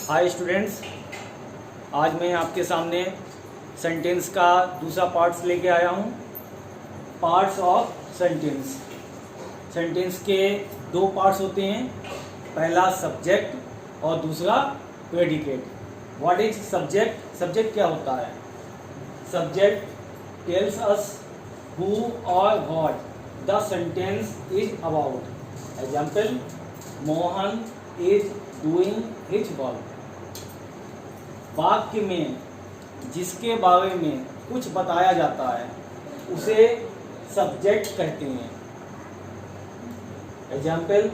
Hi students, आज मैं आपके सामने सेंटेंस का दूसरा पार्ट्स लेके आया हूँ। Parts of sentence. सेंटेंस के दो पार्ट्स होते हैं, पहला सब्जेक्ट और दूसरा predicate. What is subject? Subject क्या होता है? सब्जेक्ट टेल्स अस हु और what the sentence is about. Example, Mohan is doing his work. वाक्य में जिसके बारे में कुछ बताया जाता है उसे सब्जेक्ट कहते हैं। Example,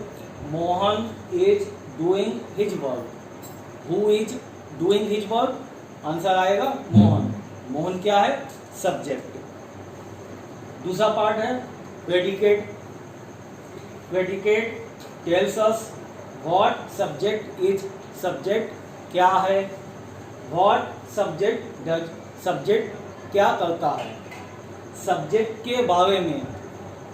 Mohan is doing his work. Who is doing his work? Answer आएगा मोहन। मोहन क्या है? सब्जेक्ट। दूसरा पार्ट है predicate. Predicate tells us what subject is. Subject क्या है? What subject does. सब्जेक्ट क्या करता है? सब्जेक्ट के बारे में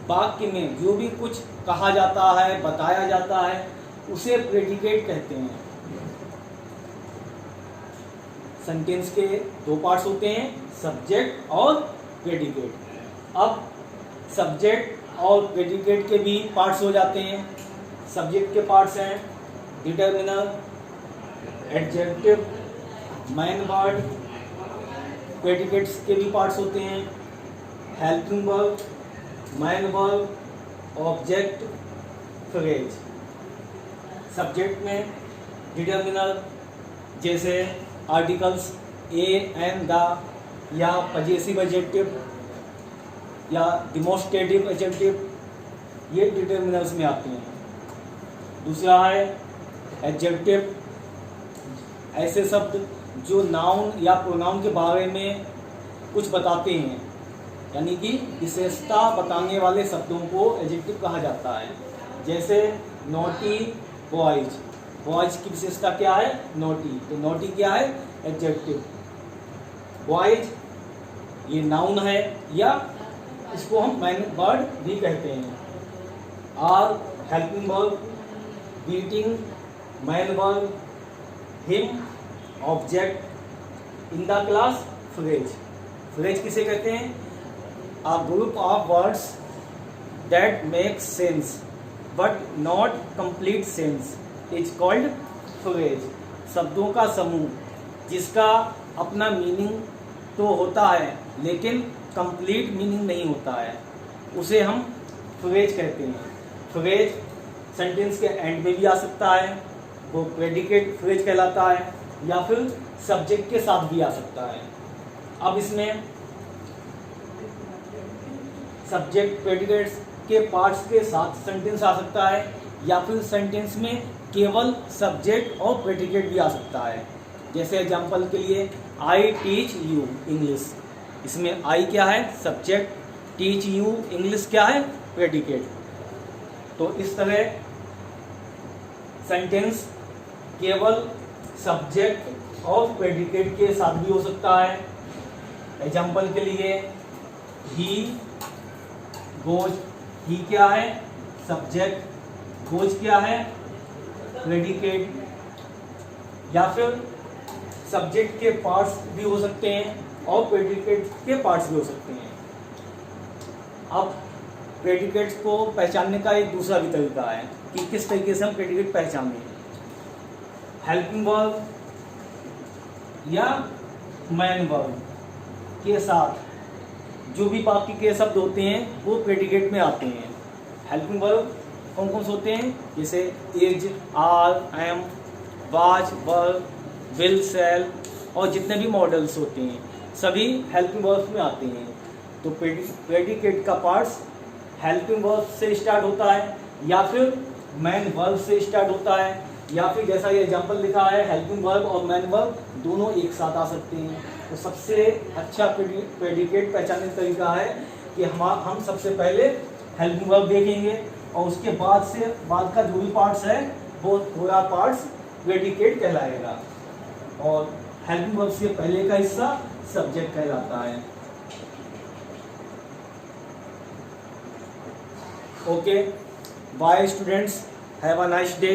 वाक्य में जो भी कुछ कहा जाता है, बताया जाता है, उसे प्रेडिकेट कहते हैं। सेंटेंस के दो पार्ट्स होते हैं, सब्जेक्ट और प्रेडिकेट। अब सब्जेक्ट और प्रेडिकेट के भी पार्ट्स हो जाते हैं। सब्जेक्ट के पार्ट्स हैं determiner, adjective, main word. Predicates के भी पार्ट्स होते हैं helping verb, main verb, object, phrase. Subject में डिटर्मिनर जैसे आर्टिकल्स ए एंड द, या पजेसिव एडजेक्टिव या डिमोस्ट्रेटिव एडजेक्टिव, ये डिटर्मिनर्स में आते हैं। दूसरा है एडजेक्टिव, ऐसे शब्द जो नाउन या प्रोनाउन के बारे में कुछ बताते हैं, यानी कि विशेषता बताने वाले शब्दों को एडजेक्टिव कहा जाता है। जैसे नोटी बॉयज। बॉयज की विशेषता क्या है? नोटी। तो नोटी क्या है? एडजेक्टिव। बॉयज ये नाउन है, या इसको हम मेन वर्ड भी कहते हैं। Are helping verb, beating main verb, him object, in the class phrase. Phrase किसे कहते हैं? A group of words that make sense but not complete sense is called phrase. शब्दों का समूह जिसका अपना मीनिंग तो होता है लेकिन कंप्लीट मीनिंग नहीं होता है, उसे हम फ्रेज कहते हैं। फ्रेज सेंटेंस के एंड में भी आ सकता है, वो प्रेडिकेट फ्रेज कहलाता है, या फिर सब्जेक्ट के साथ भी आ सकता है। अब इसमें सब्जेक्ट प्रेडिकेट्स के पार्ट्स के साथ सेंटेंस आ सकता है, या फिर सेंटेंस में केवल सब्जेक्ट और प्रेडिकेट भी आ सकता है। जैसे एग्जांपल के लिए, आई टीच यू इंग्लिश। इसमें आई क्या है? सब्जेक्ट। टीच यू इंग्लिश क्या है? प्रेडिकेट। तो इस तरह सेंटेंस केवल सब्जेक्ट और प्रेडिकेट के साथ भी हो सकता है। एग्जाम्पल के लिए, ही गोज। ही क्या है? सब्जेक्ट। गोज क्या है? प्रेडिकेट। या फिर सब्जेक्ट के पार्ट्स भी हो सकते हैं और प्रेडिकेट के पार्ट्स भी हो सकते हैं। अब प्रेडिकेट्स को पहचानने का एक दूसरा भी तरीका है कि किस तरीके से हम प्रेडिकेट पहचानें। हेल्पिंग वर्ब या मेन वर्ब के साथ जो भी बाकी के शब्द होते हैं वो प्रेडिकेट में आते हैं। हेल्पिंग वर्ब कौन कौन से होते हैं? जैसे is, are, am, was, were, will, shall, और जितने भी मॉडल्स होते हैं सभी हेल्पिंग वर्ब्स में आते हैं। तो प्रेडिकेट का पार्ट्स हेल्पिंग वर्ब से स्टार्ट होता है, या फिर मेन वर्ब से स्टार्ट होता है, या फिर जैसा ये एग्जांपल लिखा है, हेल्पिंग वर्ब और मेन वर्ब दोनों एक साथ आ सकते हैं। तो सबसे अच्छा प्रेडिकेट पहचानने का तरीका है कि हम सबसे पहले हेल्पिंग वर्ब देखेंगे और उसके बाद का जो भी पार्ट्स है वो पूरा पार्ट्स प्रेडिकेट कहलाएगा, और हेल्पिंग वर्ब से पहले का हिस्सा सब्जेक्ट कहलाता है। Okay, bye students, have a nice day.